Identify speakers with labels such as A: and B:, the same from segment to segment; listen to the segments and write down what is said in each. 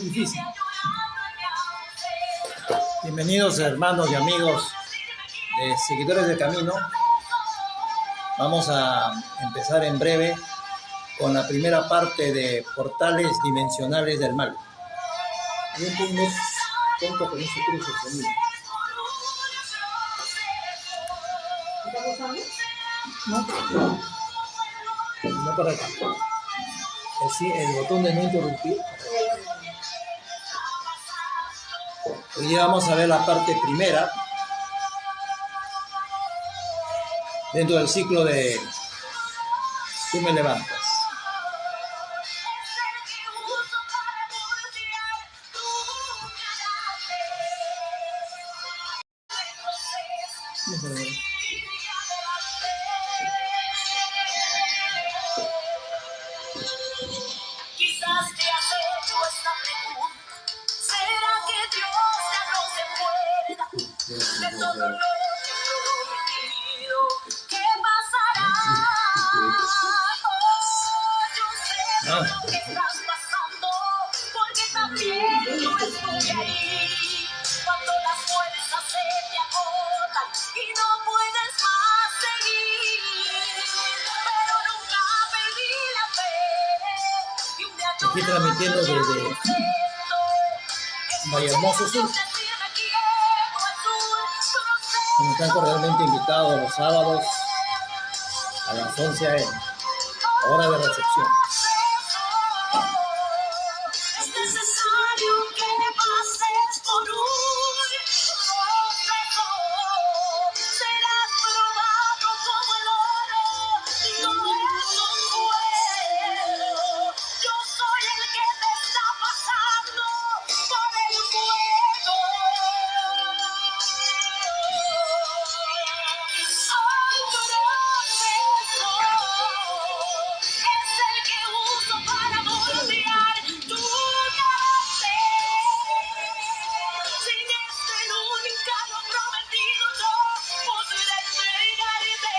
A: Difícil. Bienvenidos hermanos y amigos, seguidores del camino. Vamos a empezar en breve con la primera parte de Portales Dimensionales del Mal. No para acá. El botón de no interrumpir. Hoy día vamos a ver la parte primera dentro del ciclo de Tú me levantas.
B: Quizás te has hecho esta pregunta. ¿Será que Dios ya no se acuerda de todo lo que he prometido? ¿Qué pasará? Yo sé lo que estás pasando, porque también yo estuve ahí. Cuando las fuerzas se te agotan y no puedes más seguir, pero nunca perdí la fe.
A: Aquí transmitiendo desde Vallehermoso Sur. Como están cordialmente invitados los sábados a las 11 a.m. hora de recepción.
B: Es necesario que pases por un proceso. Serás probado como el oro, no es un juego. Yo soy el que te está pasando por el fuego. Es el que uso para moldear tu carácter. Sin este nunca lo prometido no podré entregarte.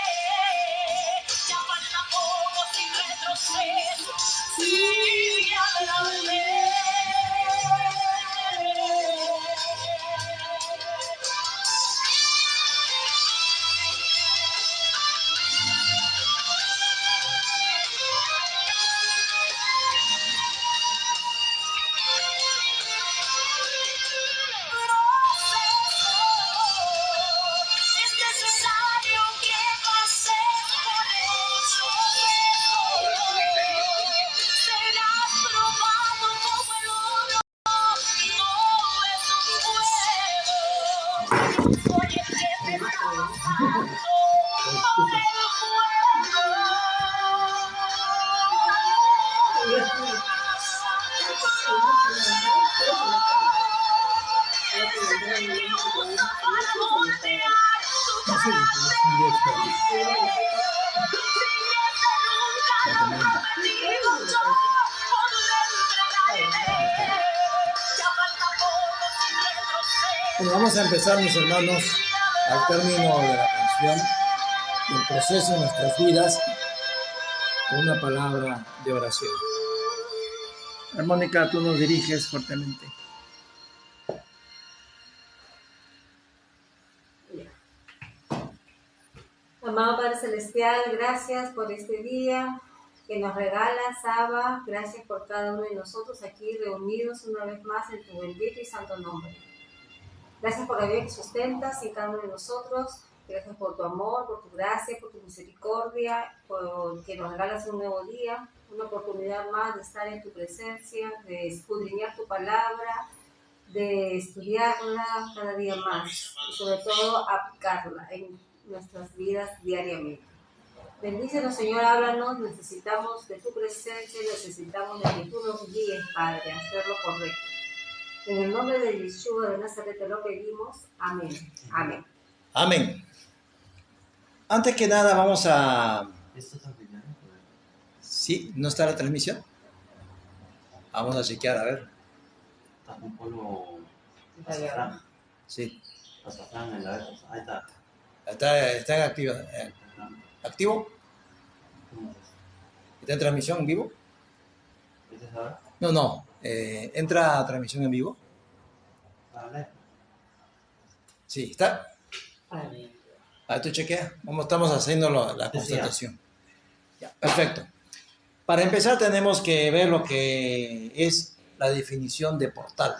B: Ya falta poco sin retroceso. Sigue adelante. Es necesario que pases por eso. Serás probado como el oro, no es un juego. Soy el que te está pasando por el
A: Bueno, vamos a empezar, mis hermanos, al término de la canción, el proceso de nuestras vidas, con una palabra de oración. Armónica, tú nos diriges fuertemente.
C: Amado Padre Celestial, gracias por este día que nos regalas, Abba. Gracias por cada uno de nosotros aquí reunidos una vez más en tu bendito y santo nombre. Gracias por la vida que sustentas en cada uno de nosotros. Gracias por tu amor, por tu gracia, por tu misericordia, por que nos regalas un nuevo día, una oportunidad más de estar en tu presencia, de escudriñar tu palabra, de estudiarla cada día más y sobre todo aplicarla en nuestras vidas diariamente. Bendícenos, Señor, háblanos, necesitamos de tu presencia, necesitamos de que tú nos guíes, Padre, a hacer lo correcto. En el nombre de Yeshua de Nazaret te lo pedimos. Amén. Amén.
A: Amén. Antes que nada vamos a... ¿Sí? ¿No está la transmisión? Vamos a chequear, a ver.
D: Tampoco lo...
A: Sí.
D: Ahí está.
A: Está en activo. ¿Activo? ¿Está en transmisión en vivo?
D: ¿Viste ahora?
A: No. ¿Entra a transmisión en vivo? Sí, ¿está? Tú chequea. Estamos haciendo la constatación. Ya, perfecto. Para empezar tenemos que ver lo que es la definición de portal.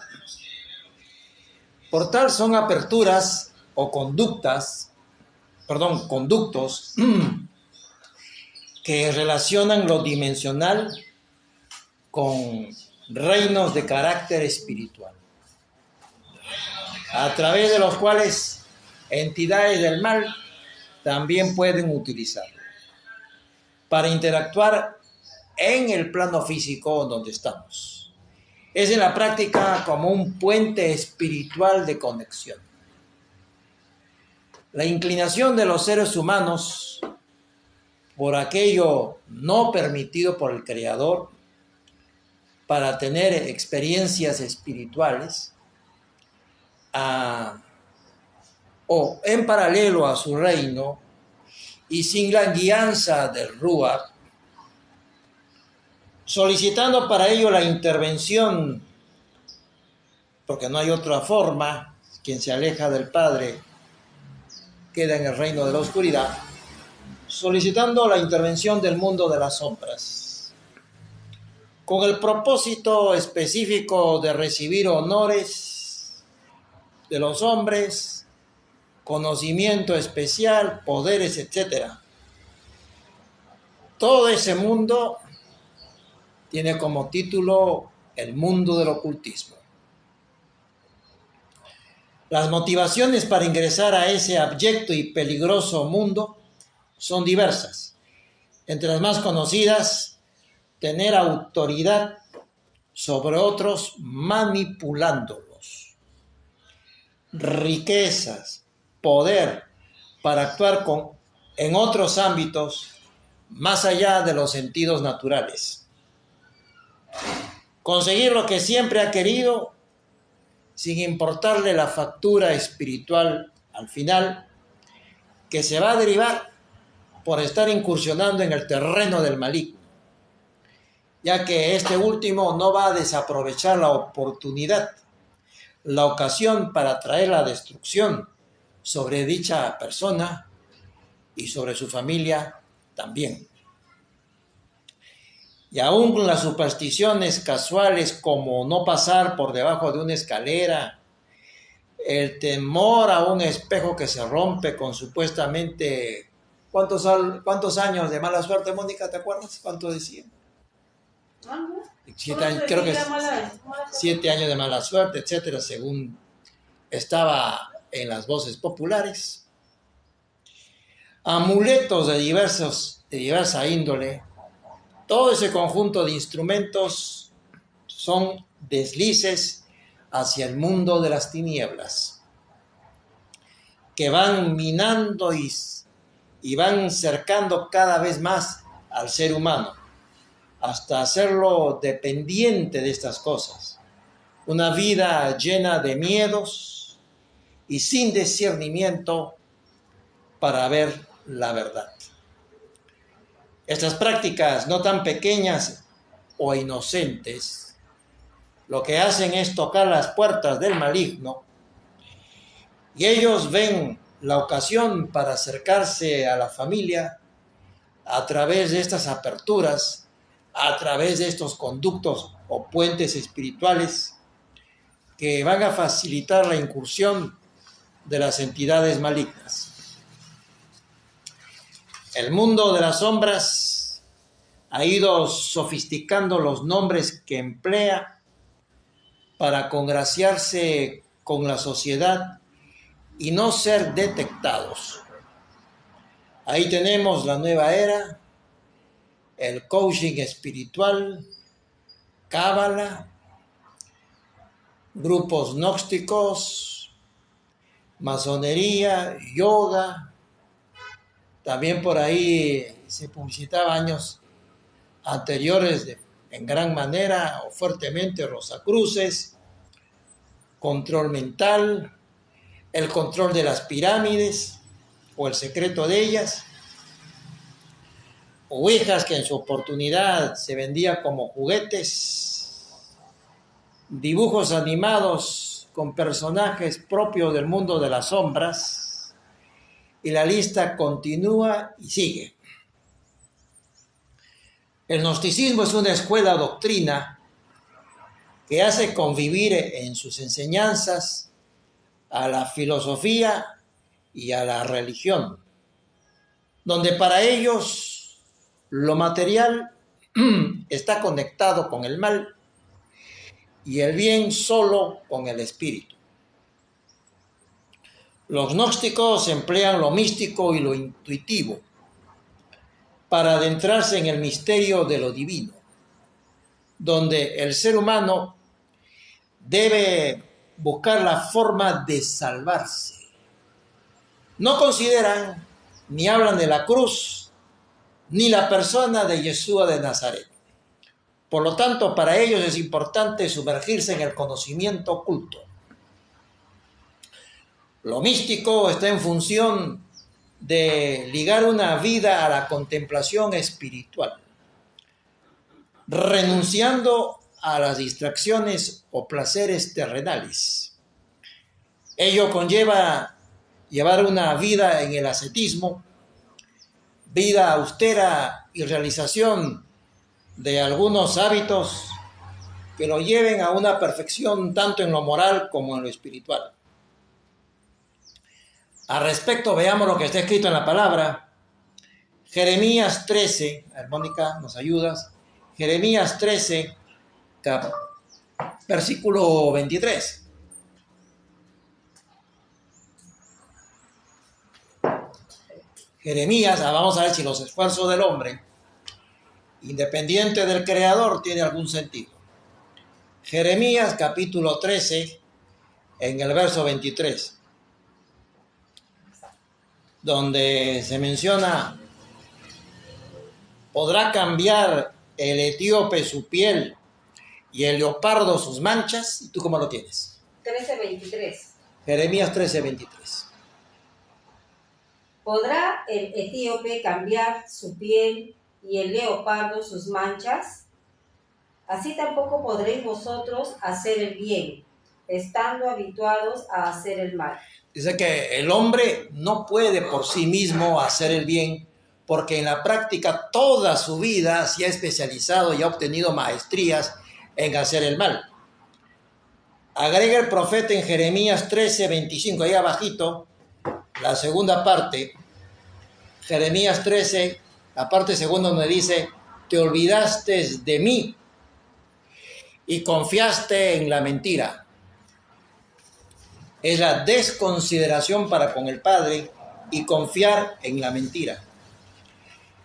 A: Portal son aperturas o conductos que relacionan lo dimensional con reinos de carácter espiritual, a través de los cuales entidades del mal también pueden utilizarlo para interactuar en el plano físico donde estamos. Es en la práctica como un puente espiritual de conexión. La inclinación de los seres humanos por aquello no permitido por el Creador para tener experiencias espirituales o en paralelo a su reino y sin la guianza del Ruach, solicitando para ello la intervención, porque no hay otra forma. Quien se aleja del Padre queda en el reino de la oscuridad, solicitando la intervención del mundo de las sombras, con el propósito específico de recibir honores de los hombres, conocimiento especial, poderes, etc. Todo ese mundo tiene como título el mundo del ocultismo. Las motivaciones para ingresar a ese abyecto y peligroso mundo son diversas. Entre las más conocidas, tener autoridad sobre otros manipulándolos. Riquezas, poder para actuar en otros ámbitos más allá de los sentidos naturales. Conseguir lo que siempre ha querido sin importarle la factura espiritual al final, que se va a derivar por estar incursionando en el terreno del maligno, ya que este último no va a desaprovechar la oportunidad, la ocasión para traer la destrucción sobre dicha persona y sobre su familia también. Y aún las supersticiones casuales como no pasar por debajo de una escalera, el temor a un espejo que se rompe con supuestamente... ¿Cuántos años de mala suerte, Mónica? ¿Te acuerdas? ¿Cuánto decía? 7 años, creo que 7 años de mala suerte, etcétera, según estaba en las voces populares. Amuletos de diversa índole. Todo ese conjunto de instrumentos son deslices hacia el mundo de las tinieblas, que van minando y van cercando cada vez más al ser humano, hasta hacerlo dependiente de estas cosas. Una vida llena de miedos y sin discernimiento para ver la verdad. Estas prácticas no tan pequeñas o inocentes, lo que hacen es tocar las puertas del maligno, y ellos ven la ocasión para acercarse a la familia a través de estas aperturas, a través de estos conductos o puentes espirituales que van a facilitar la incursión de las entidades malignas. El mundo de las sombras ha ido sofisticando los nombres que emplea para congraciarse con la sociedad y no ser detectados. Ahí tenemos la nueva era, el coaching espiritual, cábala, grupos gnósticos, masonería, yoga. También por ahí se publicitaba años anteriores en gran manera o fuertemente Rosacruces, control mental, el control de las pirámides o el secreto de ellas, ovejas que en su oportunidad se vendían como juguetes, dibujos animados con personajes propios del mundo de las sombras, y la lista continúa y sigue. El gnosticismo es una escuela doctrina que hace convivir en sus enseñanzas a la filosofía y a la religión, donde para ellos lo material está conectado con el mal y el bien solo con el espíritu. Los gnósticos emplean lo místico y lo intuitivo para adentrarse en el misterio de lo divino, donde el ser humano debe buscar la forma de salvarse. No consideran ni hablan de la cruz ni la persona de Yeshua de Nazaret. Por lo tanto, para ellos es importante sumergirse en el conocimiento oculto. Lo místico está en función de ligar una vida a la contemplación espiritual, renunciando a las distracciones o placeres terrenales. Ello conlleva llevar una vida en el ascetismo, vida austera y realización de algunos hábitos que lo lleven a una perfección tanto en lo moral como en lo espiritual. Al respecto, veamos lo que está escrito en la palabra. Jeremías 13, Mónica, ¿nos ayudas? Jeremías 13, versículo 23. Jeremías, vamos a ver si los esfuerzos del hombre, independiente del Creador, tiene algún sentido. Jeremías capítulo 13, en el verso 23. Donde se menciona, podrá cambiar el etíope su piel y el leopardo sus manchas. ¿Y tú cómo lo tienes?
C: 13:23.
A: Jeremías 13:23.
C: ¿Podrá el etíope cambiar su piel y el leopardo sus manchas? Así tampoco podréis vosotros hacer el bien, estando habituados a hacer el mal.
A: Dice que el hombre no puede por sí mismo hacer el bien, porque en la práctica toda su vida se ha especializado y ha obtenido maestrías en hacer el mal. Agrega el profeta en Jeremías 13:25, ahí abajito, la segunda parte, Jeremías 13, la parte segunda donde dice, te olvidaste de mí y confiaste en la mentira. Es la desconsideración para con el Padre y confiar en la mentira.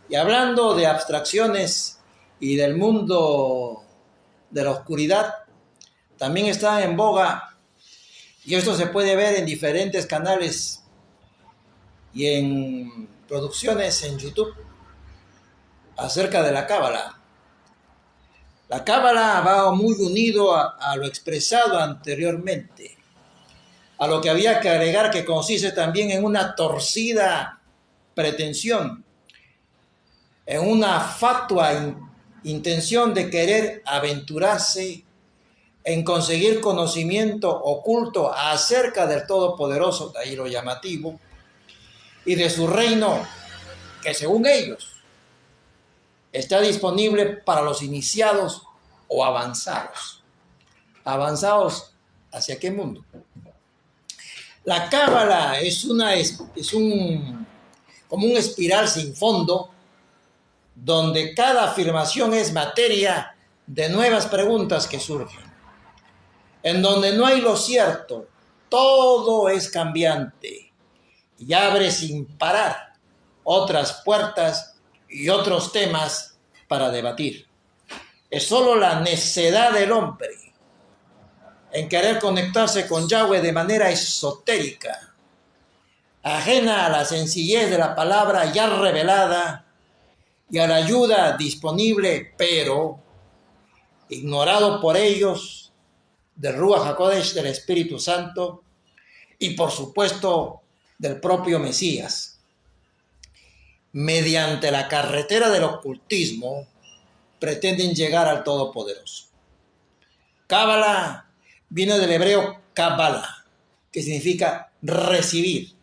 A: Y hablando de abstracciones y del mundo de la oscuridad, también está en boga, y esto se puede ver en diferentes canales y en producciones en YouTube, acerca de la Cábala. La Cábala va muy unido a lo expresado anteriormente, a lo que había que agregar, que consiste también en una torcida pretensión, en una fatua intención de querer aventurarse en conseguir conocimiento oculto acerca del Todopoderoso, de ahí lo llamativo, y de su reino, que según ellos está disponible para los iniciados o avanzados. ¿Avanzados hacia qué mundo? La Cábala es como un espiral sin fondo, donde cada afirmación es materia de nuevas preguntas que surgen, en donde no hay lo cierto, todo es cambiante y abre sin parar otras puertas y otros temas para debatir. Es solo la necedad del hombre en querer conectarse con Yahweh de manera esotérica, ajena a la sencillez de la palabra ya revelada y a la ayuda disponible, pero ignorado por ellos, del Ruach HaKodesh, del Espíritu Santo, y por supuesto del propio Mesías. Mediante la carretera del ocultismo pretenden llegar al Todopoderoso. Cábala viene del hebreo Kabbalah, que significa recibir,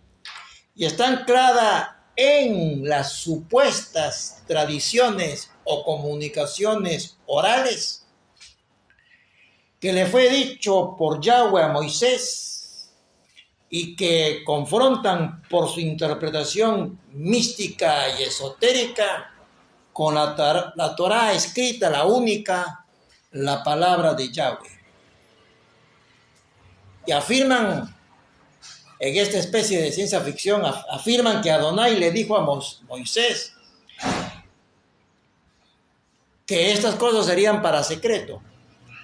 A: y está anclada en las supuestas tradiciones o comunicaciones orales que le fue dicho por Yahweh a Moisés y que confrontan por su interpretación mística y esotérica con la Torá escrita, la única, la palabra de Yahweh. Y afirman, en esta especie de ciencia ficción, afirman que Adonai le dijo a Moisés que estas cosas serían para secreto,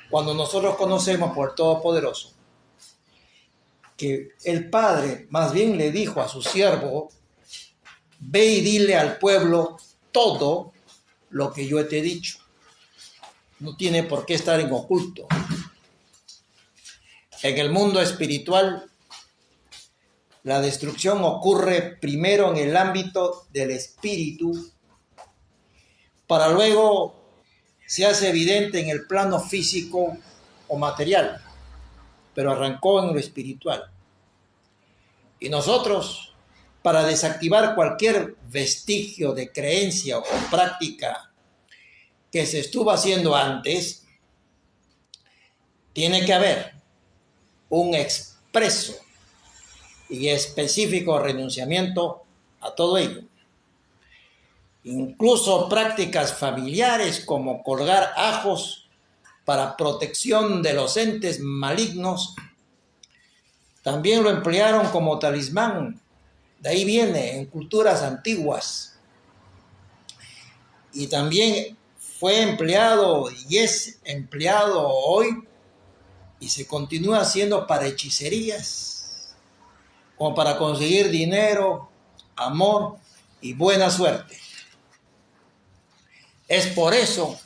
A: cuando nosotros conocemos por el Todopoderoso que el Padre más bien le dijo a su siervo: ve y dile al pueblo todo lo que yo te he dicho. No tiene por qué estar en oculto. En el mundo espiritual, la destrucción ocurre primero en el ámbito del espíritu, para luego se hace evidente en el plano físico o material, pero arrancó en lo espiritual. Y nosotros, para desactivar cualquier vestigio de creencia o práctica que se estuvo haciendo antes, tiene que haber un expreso y específico renunciamiento a todo ello. Incluso prácticas familiares como colgar ajos para protección de los entes malignos, también lo emplearon como talismán. De ahí viene en culturas antiguas. Y también fue empleado y es empleado hoy y se continúa haciendo para hechicerías, como para conseguir dinero, amor y buena suerte. Es por eso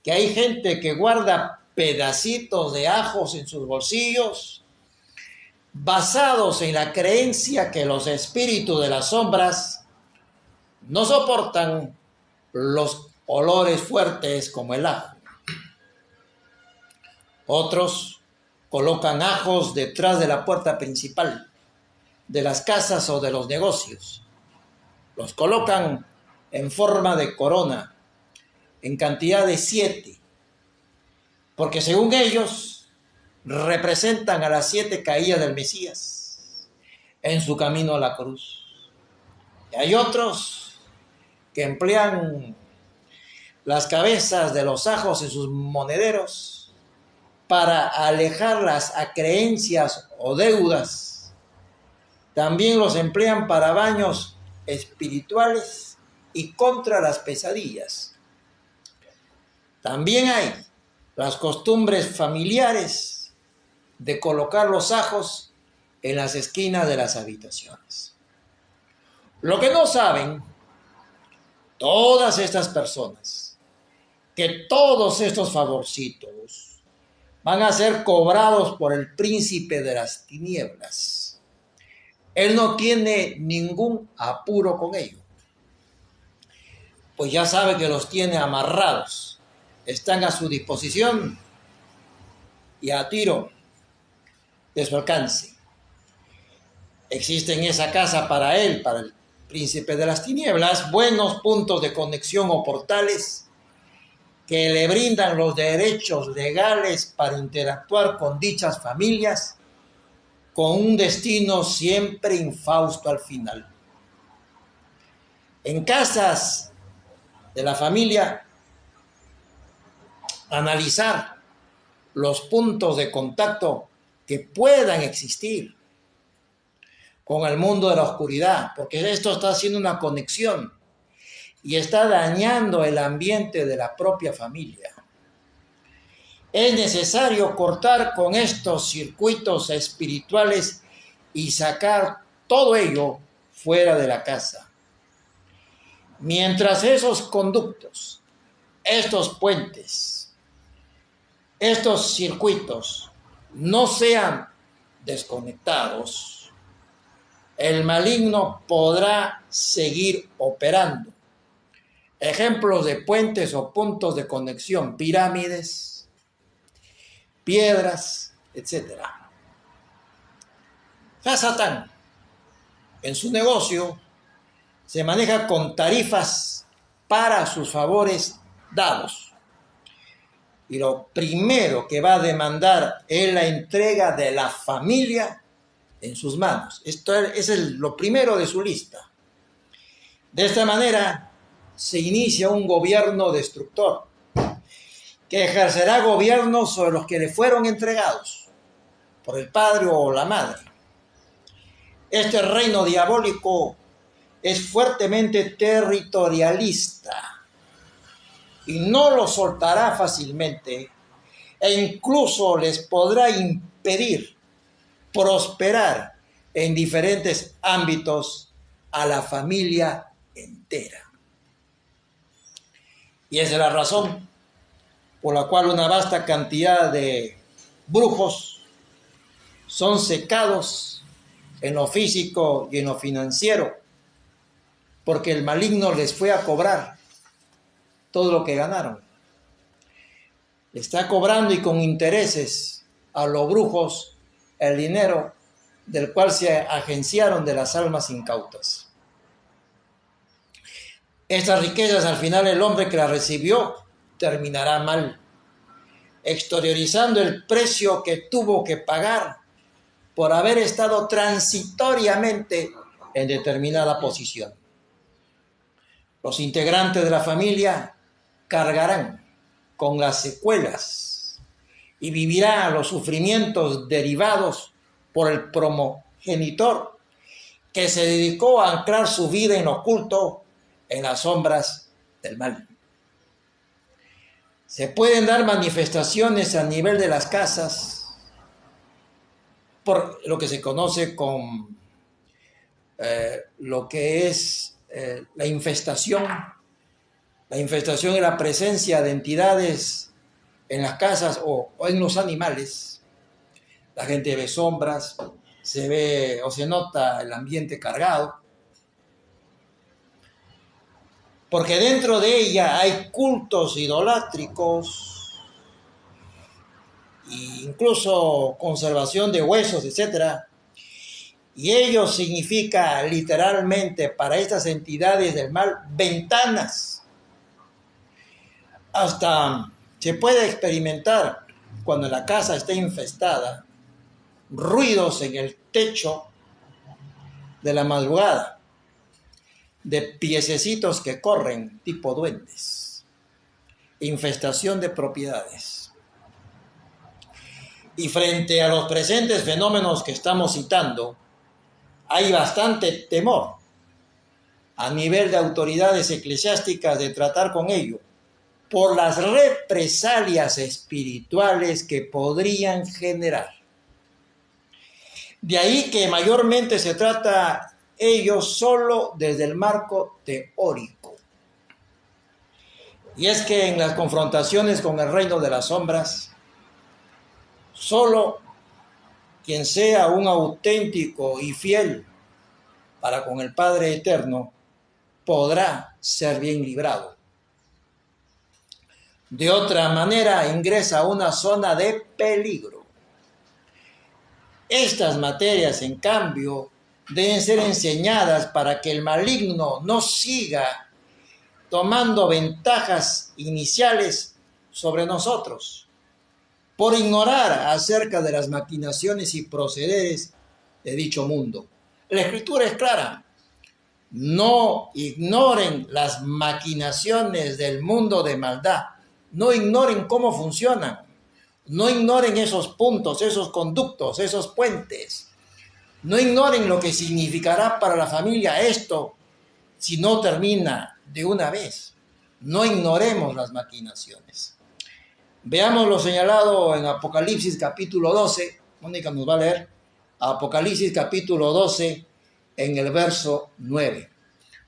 A: que hay gente que guarda pedacitos de ajos en sus bolsillos, basados en la creencia que los espíritus de las sombras no soportan los olores fuertes como el ajo. Otros colocan ajos detrás de la puerta principal de las casas o de los negocios. Los colocan en forma de corona, en cantidad de 7, porque según ellos representan a las 7 caídas del Mesías en su camino a la cruz. Y hay otros que emplean las cabezas de los ajos en sus monederos para alejarlas a creencias o deudas. También los emplean para baños espirituales y contra las pesadillas. También hay las costumbres familiares de colocar los ajos en las esquinas de las habitaciones. Lo que no saben todas estas personas, que todos estos favorcitos van a ser cobrados por el príncipe de las tinieblas. Él no tiene ningún apuro con ello, pues ya sabe que los tiene amarrados. Están a su disposición y a tiro de su alcance. Existe en esa casa para él, para el príncipe de las tinieblas, buenos puntos de conexión o portales que le brindan los derechos legales para interactuar con dichas familias con un destino siempre infausto al final. En casas de la familia, analizar los puntos de contacto que puedan existir con el mundo de la oscuridad, porque esto está haciendo una conexión y está dañando el ambiente de la propia familia. Es necesario cortar con estos circuitos espirituales y sacar todo ello fuera de la casa. Mientras esos conductos, estos puentes, estos circuitos no sean desconectados, el maligno podrá seguir operando. Ejemplos de puentes o puntos de conexión: pirámides, piedras, etc. Satán, en su negocio, se maneja con tarifas para sus favores dados. Y lo primero que va a demandar es la entrega de la familia en sus manos. Esto es lo primero de su lista. De esta manera se inicia un gobierno destructor que ejercerá gobierno sobre los que le fueron entregados por el padre o la madre. Este reino diabólico es fuertemente territorialista y no lo soltará fácilmente, e incluso les podrá impedir prosperar en diferentes ámbitos a la familia entera. Y esa es la razón por la cual una vasta cantidad de brujos son secados en lo físico y en lo financiero, porque el maligno les fue a cobrar todo lo que ganaron. Le está cobrando, y con intereses, a los brujos el dinero del cual se agenciaron de las almas incautas. Estas riquezas, al final, el hombre que las recibió terminará mal, exteriorizando el precio que tuvo que pagar por haber estado transitoriamente en determinada posición. Los integrantes de la familia cargarán con las secuelas y vivirán los sufrimientos derivados por el primogenitor que se dedicó a anclar su vida en oculto en las sombras del mal. Se pueden dar manifestaciones a nivel de las casas por lo que se conoce con lo que es la infestación. La infestación es la presencia de entidades en las casas o en los animales. La gente ve sombras, se ve o se nota el ambiente cargado, porque dentro de ella hay cultos idolátricos, e incluso conservación de huesos, etc. Y ello significa literalmente para estas entidades del mal ventanas. Hasta se puede experimentar, cuando la casa está infestada, ruidos en el techo de la madrugada, de piececitos que corren tipo duendes, infestación de propiedades. Y frente a los presentes fenómenos que estamos citando, hay bastante temor a nivel de autoridades eclesiásticas de tratar con ello, por las represalias espirituales que podrían generar. De ahí que mayormente se trata ello solo desde el marco teórico. Y es que en las confrontaciones con el reino de las sombras, solo quien sea un auténtico y fiel para con el Padre Eterno podrá ser bien librado. De otra manera, ingresa a una zona de peligro. Estas materias, en cambio, deben ser enseñadas para que el maligno no siga tomando ventajas iniciales sobre nosotros, por ignorar acerca de las maquinaciones y procederes de dicho mundo. La Escritura es clara: no ignoren las maquinaciones del mundo de maldad. No ignoren cómo funcionan, no ignoren esos puntos, esos conductos, esos puentes. No ignoren lo que significará para la familia esto si no termina de una vez. No ignoremos las maquinaciones. Veamos lo señalado en Apocalipsis capítulo 12. Mónica nos va a leer Apocalipsis capítulo 12 en el verso 9.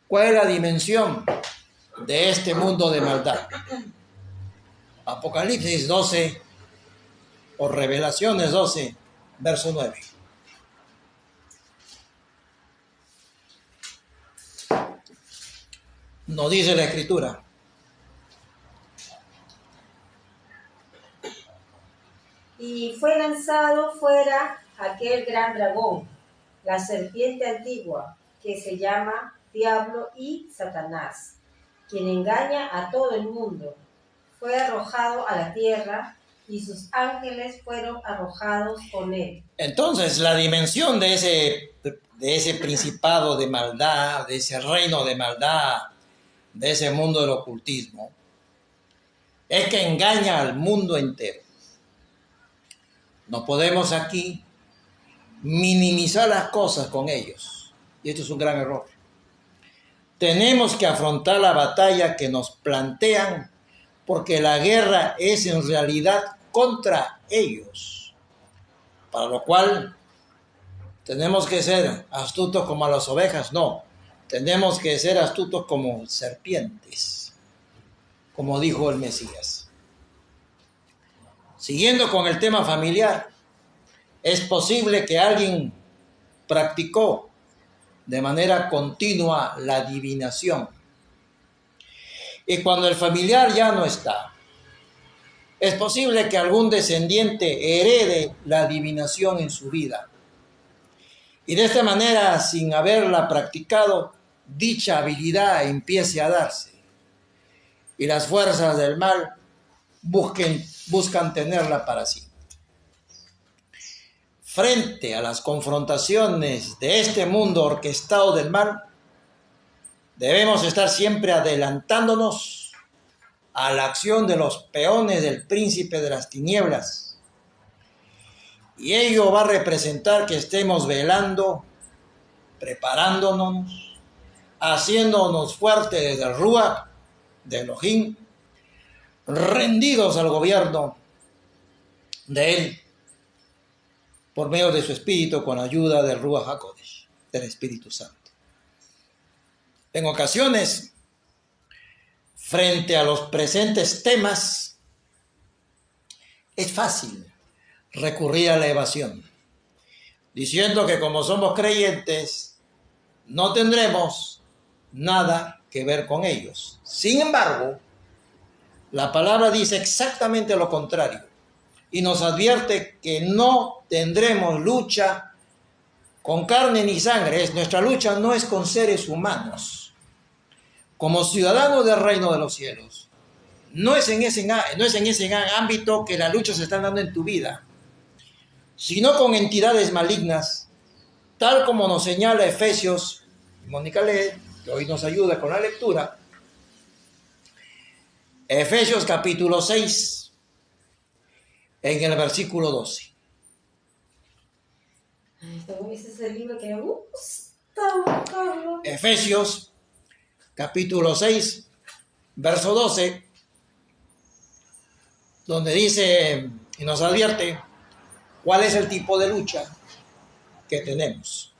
A: ¿Cuál es la dimensión de este mundo de maldad? Apocalipsis 12 o Revelaciones 12, verso 9. Nos dice la Escritura.
C: Y fue lanzado fuera aquel gran dragón, la serpiente antigua, que se llama Diablo y Satanás, quien engaña a todo el mundo. Fue arrojado a la tierra y sus ángeles fueron arrojados con él.
A: Entonces, la dimensión de ese principado de maldad, de ese reino de maldad, de ese mundo del ocultismo, es que engaña al mundo entero. No podemos aquí minimizar las cosas con ellos. Y esto es un gran error. Tenemos que afrontar la batalla que nos plantean, porque la guerra es en realidad contra ellos. Para lo cual tenemos que ser astutos como las ovejas. No, tenemos que ser astutos como serpientes, como dijo el Mesías. Siguiendo con el tema familiar, es posible que alguien practicó de manera continua la adivinación. Y cuando el familiar ya no está, es posible que algún descendiente herede la adivinación en su vida. Y de esta manera, sin haberla practicado, dicha habilidad empiece a darse. Y las fuerzas del mal buscan tenerla para sí. Frente a las confrontaciones de este mundo orquestado del mal, debemos estar siempre adelantándonos a la acción de los peones del príncipe de las tinieblas. Y ello va a representar que estemos velando, preparándonos, haciéndonos fuertes desde el Ruach, de Elohim, rendidos al gobierno de él, por medio de su espíritu, con ayuda del Ruach HaKodesh, del Espíritu Santo. En ocasiones, frente a los presentes temas, es fácil recurrir a la evasión, diciendo que como somos creyentes, no tendremos nada que ver con ellos. Sin embargo, la palabra dice exactamente lo contrario y nos advierte que no tendremos lucha con carne ni sangre. Nuestra lucha no es con seres humanos. Como ciudadanos del reino de los cielos, no es en ese ámbito que la lucha se está dando en tu vida, sino con entidades malignas, tal como nos señala Efesios. Mónica lee, que hoy nos ayuda con la lectura. Efesios capítulo 6, en el versículo 12.
C: Ese es el libro que me gusta, Carlos.
A: Efesios capítulo 6, verso 12, donde dice y nos advierte cuál es el tipo de lucha que tenemos.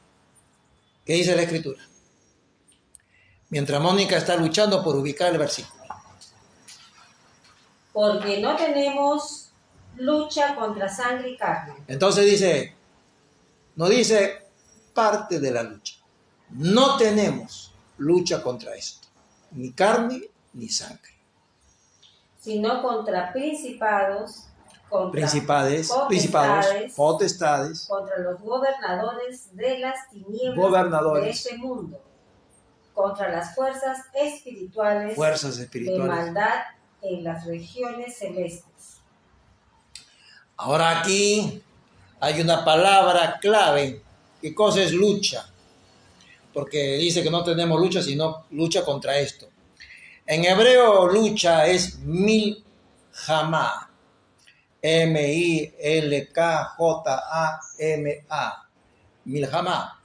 A: ¿Qué dice la Escritura? Mientras Mónica está luchando por ubicar el versículo.
C: Porque no tenemos lucha contra sangre y carne.
A: Entonces dice, no dice parte de la lucha. No tenemos lucha contra esto, ni carne ni sangre.
C: Sino contra principados, contra
A: potestades,
C: contra los gobernadores de las tinieblas de este mundo, contra las fuerzas espirituales de maldad en las regiones celestes.
A: Ahora aquí hay una palabra clave. ¿Qué cosa es lucha? Porque dice que no tenemos lucha, sino lucha contra esto. En hebreo, lucha es milhamá. M-I-L-K-J-A-M-A. Milhamá.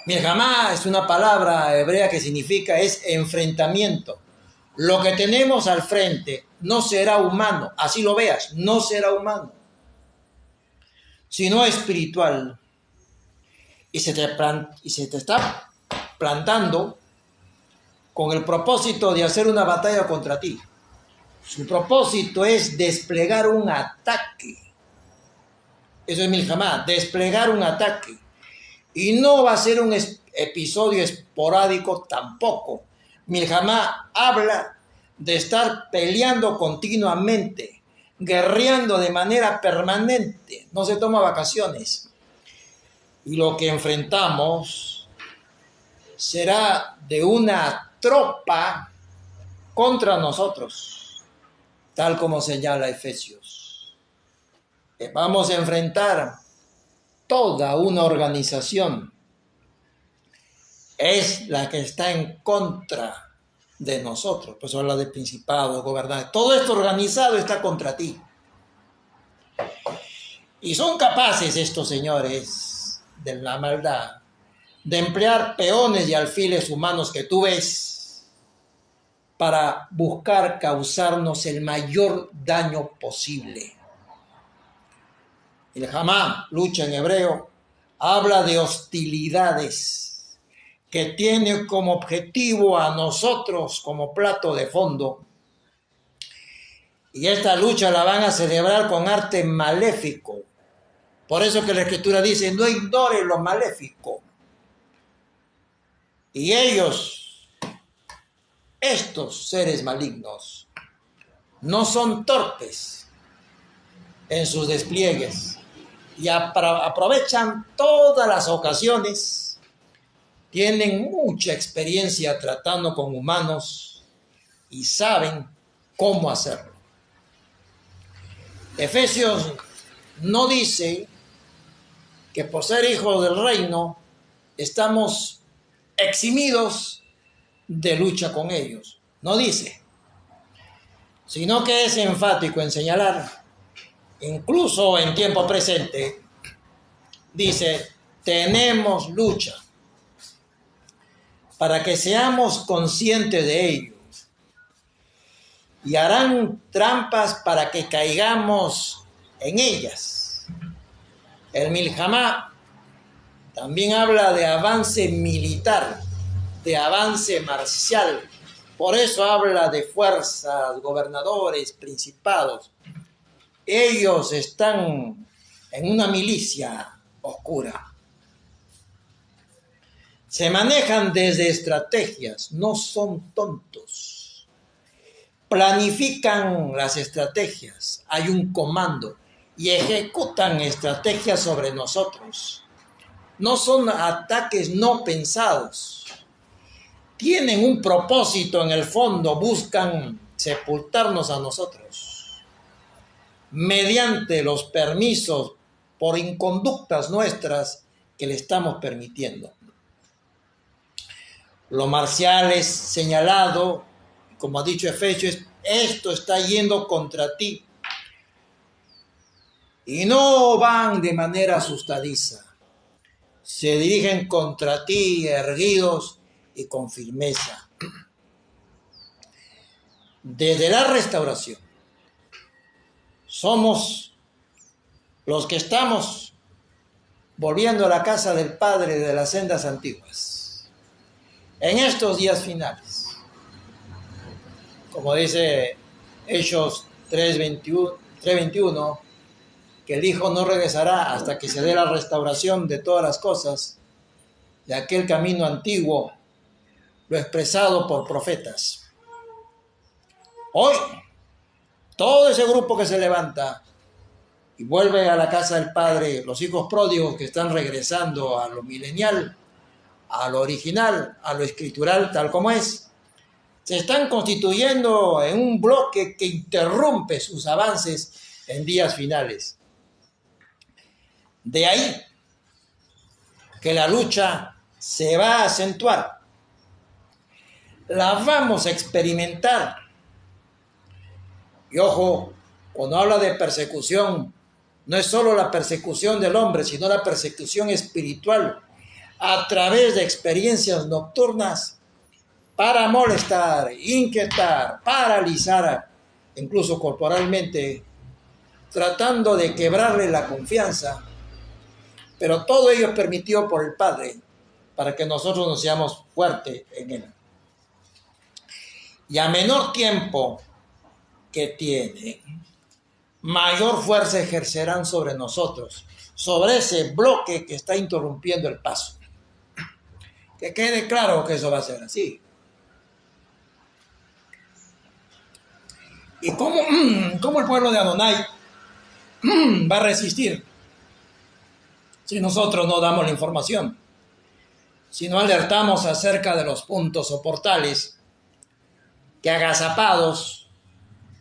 A: Milhamá es una palabra hebrea que significa es enfrentamiento. Lo que tenemos al frente no será humano, así lo veas, no será humano, sino espiritual. Y se te está plantando con el propósito de hacer una batalla contra ti. Su propósito es desplegar un ataque. Eso es milhamá, desplegar un ataque. Y no va a ser episodio esporádico tampoco. Milhamá habla de estar peleando continuamente, guerreando de manera permanente, no se toma vacaciones. Y lo que enfrentamos será de una tropa contra nosotros, tal como señala Efesios. Vamos a enfrentar toda una organización. Es la que está en contra de nosotros. Pues habla de principados, gobernantes. Todo esto organizado está contra ti. Y son capaces estos señores de la maldad de emplear peones y alfiles humanos que tú ves para buscar causarnos el mayor daño posible. El Hamá, lucha en hebreo, habla de hostilidades que tiene como objetivo a nosotros como plato de fondo. Y esta lucha la van a celebrar con arte maléfico. Por eso que la Escritura dice, no ignore lo maléfico. Y ellos, estos seres malignos, no son torpes en sus despliegues y aprovechan todas las ocasiones. Tienen mucha experiencia tratando con humanos y saben cómo hacerlo. Efesios no dice que por ser hijos del reino estamos eximidos de lucha con ellos. No dice, sino que es enfático en señalar, incluso en tiempo presente, dice, tenemos lucha. Para que seamos conscientes de ello. Y harán trampas para que caigamos en ellas. El Milhamá también habla de avance militar, de avance marcial. Por eso habla de fuerzas, gobernadores, principados. Ellos están en una milicia oscura. Se manejan desde estrategias, no son tontos. Planifican las estrategias, hay un comando y ejecutan estrategias sobre nosotros. No son ataques no pensados. Tienen un propósito en el fondo, buscan sepultarnos a nosotros. Mediante los permisos por inconductas nuestras que le estamos permitiendo. Lo marcial es señalado, como ha dicho Efesios, esto está yendo contra ti. Y no van de manera asustadiza. Se dirigen contra ti erguidos y con firmeza. Desde la restauración, somos los que estamos volviendo a la casa del Padre de las sendas antiguas. En estos días finales, como dice Hechos 3:21, que el Hijo no regresará hasta que se dé la restauración de todas las cosas, de aquel camino antiguo, lo expresado por profetas. Hoy, todo ese grupo que se levanta y vuelve a la casa del Padre, los hijos pródigos que están regresando a lo milenial, a lo original, a lo escritural, tal como es, se están constituyendo en un bloque que interrumpe sus avances en días finales. De ahí que la lucha se va a acentuar. La vamos a experimentar. Y ojo, cuando habla de persecución, no es solo la persecución del hombre, sino la persecución espiritual a través de experiencias nocturnas para molestar, inquietar, paralizar, incluso corporalmente, tratando de quebrarle la confianza. Pero todo ello es permitido por el Padre para que nosotros nos seamos fuertes en Él. Y a menor tiempo que tiene, mayor fuerza ejercerán sobre nosotros, sobre ese bloque que está interrumpiendo el paso. Que quede claro que eso va a ser así. ¿Y cómo el pueblo de Adonai va a resistir si nosotros no damos la información? Si no alertamos acerca de los puntos o portales que agazapados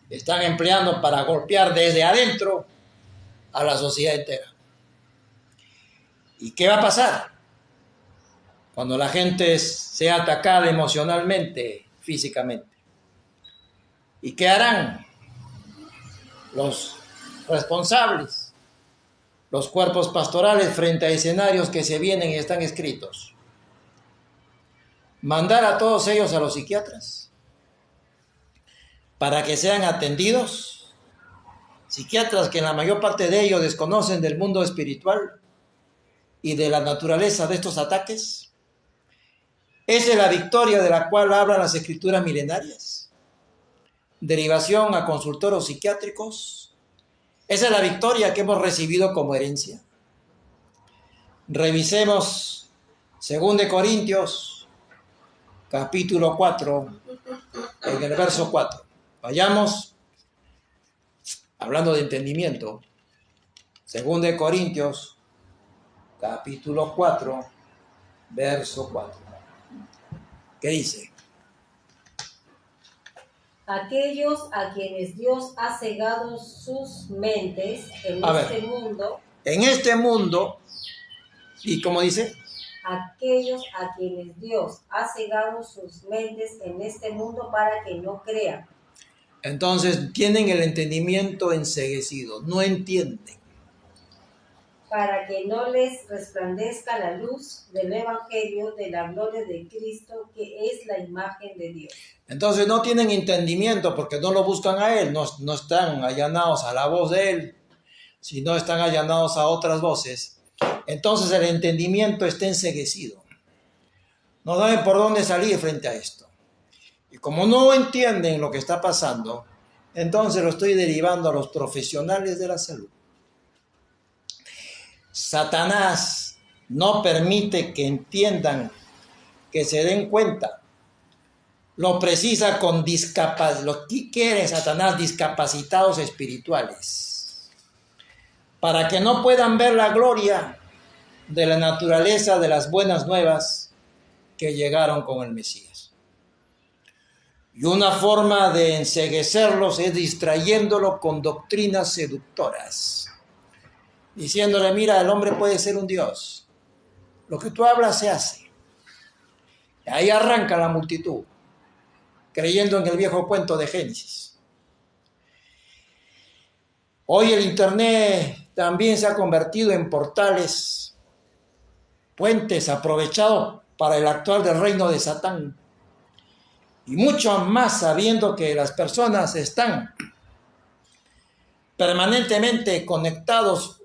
A: están empleando para golpear desde adentro a la sociedad entera. ¿Y qué va a pasar cuando la gente sea atacada emocionalmente, físicamente? ¿Y qué harán los responsables, los cuerpos pastorales frente a escenarios que se vienen y están escritos? Mandar a todos ellos a los psiquiatras para que sean atendidos. Psiquiatras que en la mayor parte de ellos desconocen del mundo espiritual y de la naturaleza de estos ataques. Esa es la victoria de la cual hablan las escrituras milenarias. Derivación a consultorios psiquiátricos. Esa es la victoria que hemos recibido como herencia. Revisemos 2 Corintios, capítulo 4, en el verso 4. Vayamos hablando de entendimiento. 2 Corintios, capítulo 4, verso 4. ¿Qué dice?
C: Aquellos a quienes Dios ha cegado sus mentes en mundo.
A: En este mundo, ¿y cómo dice?
C: Aquellos a quienes Dios ha cegado sus mentes en este mundo para que no crean.
A: Entonces tienen el entendimiento enceguecido, no entienden.
C: Para que no les resplandezca la luz del Evangelio de la gloria de Cristo, que es la imagen de Dios.
A: Entonces no tienen entendimiento porque no lo buscan a Él, no están allanados a la voz de Él, sino están allanados a otras voces. Entonces el entendimiento está enceguecido. No saben por dónde salir frente a esto. Y como no entienden lo que está pasando, entonces lo estoy derivando a los profesionales de la salud. Satanás no permite que entiendan, que se den cuenta. Lo precisa con lo que quiere Satanás, discapacitados espirituales, para que no puedan ver la gloria de la naturaleza de las buenas nuevas que llegaron con el Mesías. Y una forma de enceguecerlos es distrayéndolo con doctrinas seductoras, diciéndole: mira, el hombre puede ser un Dios, lo que tú hablas se hace. Y ahí arranca la multitud, creyendo en el viejo cuento de Génesis. Hoy el Internet también se ha convertido en portales, puentes aprovechados para el actuar del reino de Satán. Y mucho más sabiendo que las personas están permanentemente conectados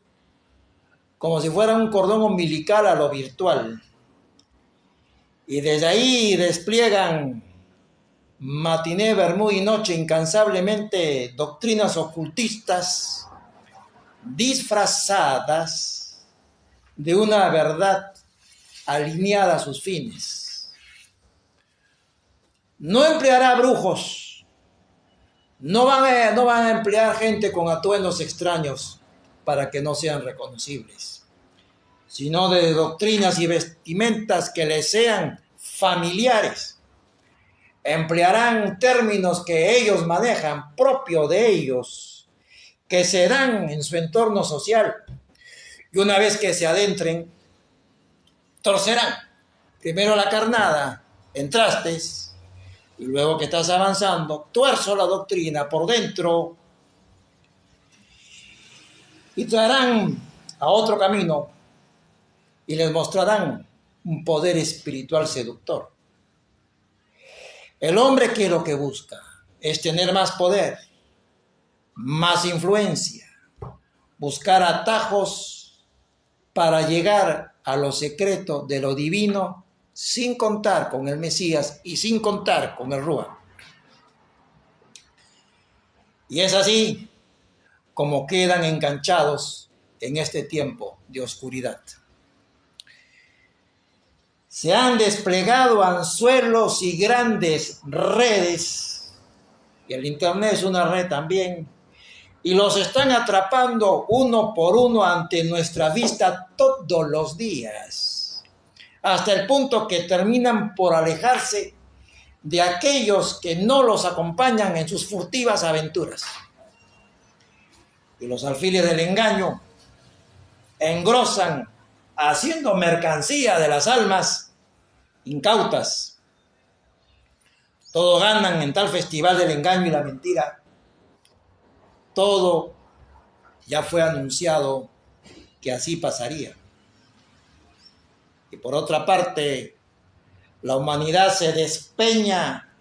A: como si fuera un cordón umbilical a lo virtual. Y desde ahí despliegan matiné, vermú y noche incansablemente doctrinas ocultistas disfrazadas de una verdad alineada a sus fines. No empleará brujos, no van a emplear gente con atuendos extraños para que no sean reconocibles, sino de doctrinas y vestimentas que les sean familiares. Emplearán términos que ellos manejan, propio de ellos, que se dan en su entorno social. Y una vez que se adentren, torcerán primero la carnada en trastes, y luego que estás avanzando, tuerzo la doctrina por dentro y traerán a otro camino y les mostrarán un poder espiritual seductor. El hombre que lo que busca es tener más poder, más influencia, buscar atajos para llegar a lo secreto de lo divino sin contar con el Mesías y sin contar con el Rúa. Y es así como quedan enganchados en este tiempo de oscuridad. Se han desplegado anzuelos y grandes redes, y el Internet es una red también, y los están atrapando uno por uno ante nuestra vista todos los días, hasta el punto que terminan por alejarse de aquellos que no los acompañan en sus furtivas aventuras. Y los alfiles del engaño engrosan haciendo mercancía de las almas incautas. Todo ganan en tal festival del engaño y la mentira. Todo ya fue anunciado que así pasaría. Y por otra parte, la humanidad se despeña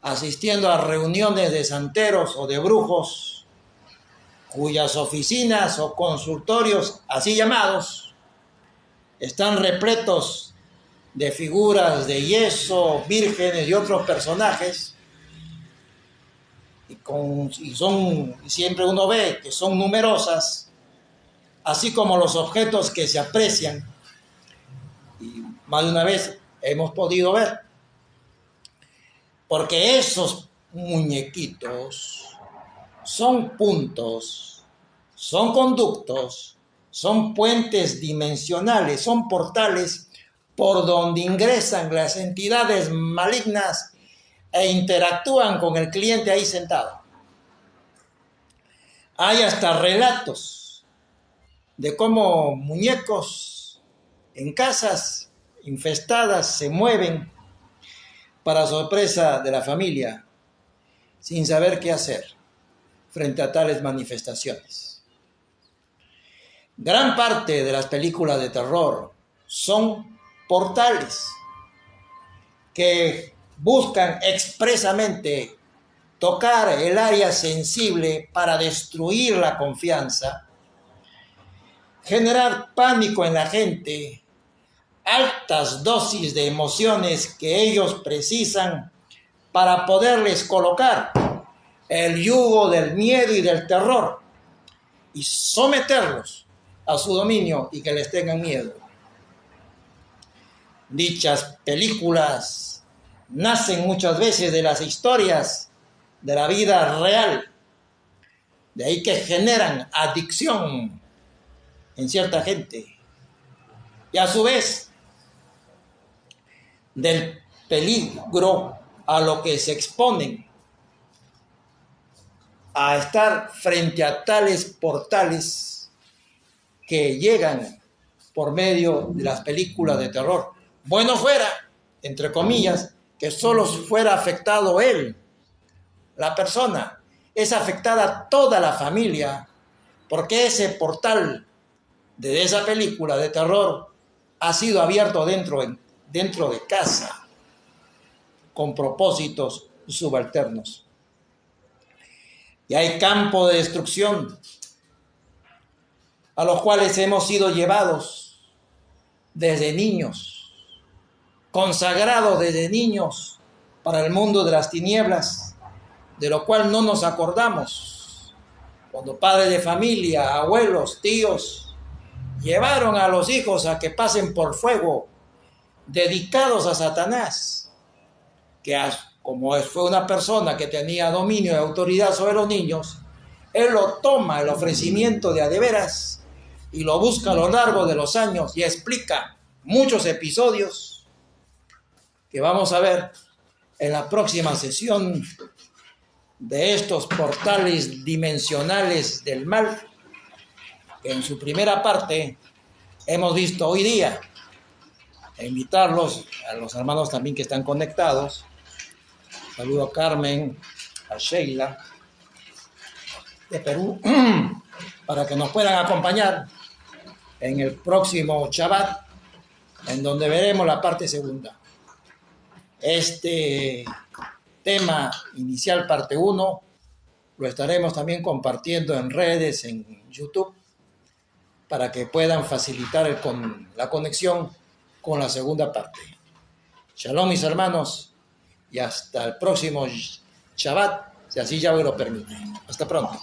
A: asistiendo a reuniones de santeros o de brujos, cuyas oficinas o consultorios, así llamados, están repletos de figuras de yeso, vírgenes y otros personajes, y siempre uno ve que son numerosas, así como los objetos que se aprecian, y más de una vez hemos podido ver, porque esos muñequitos son puntos, son conductos, son puentes dimensionales, son portales por donde ingresan las entidades malignas e interactúan con el cliente ahí sentado. Hay hasta relatos de cómo muñecos en casas infestadas se mueven para sorpresa de la familia, sin saber qué hacer frente a tales manifestaciones. Gran parte de las películas de terror son portales que buscan expresamente tocar el área sensible para destruir la confianza, generar pánico en la gente, altas dosis de emociones que ellos precisan para poderles colocar el yugo del miedo y del terror y someterlos a su dominio y que les tengan miedo. Dichas películas nacen muchas veces de las historias de la vida real, de ahí que generan adicción en cierta gente y a su vez del peligro a lo que se exponen a estar frente a tales portales que llegan por medio de las películas de terror. Bueno fuera, entre comillas, que solo fuera afectado él, la persona. Es afectada toda la familia, porque ese portal de esa película de terror ha sido abierto dentro de casa con propósitos subalternos. Y hay campo de destrucción a los cuales hemos sido llevados desde niños, consagrados desde niños para el mundo de las tinieblas, de lo cual no nos acordamos. Cuando padres de familia, abuelos, tíos, llevaron a los hijos a que pasen por fuego, dedicados a Satanás, que como fue una persona que tenía dominio y autoridad sobre los niños, él lo toma el ofrecimiento de a de veras y lo busca a lo largo de los años y explica muchos episodios que vamos a ver en la próxima sesión de estos portales dimensionales del mal, que en su primera parte hemos visto hoy día. Invitarlos a los hermanos también que están conectados. Saludo a Carmen, a Sheila de Perú, para que nos puedan acompañar en el próximo Shabbat, en donde veremos la parte segunda. Este tema inicial, parte 1, lo estaremos también compartiendo en redes, en YouTube, para que puedan facilitar la conexión con la segunda parte. Shalom, mis hermanos, y hasta el próximo Shabbat, si así Yahweh lo permite. Hasta pronto.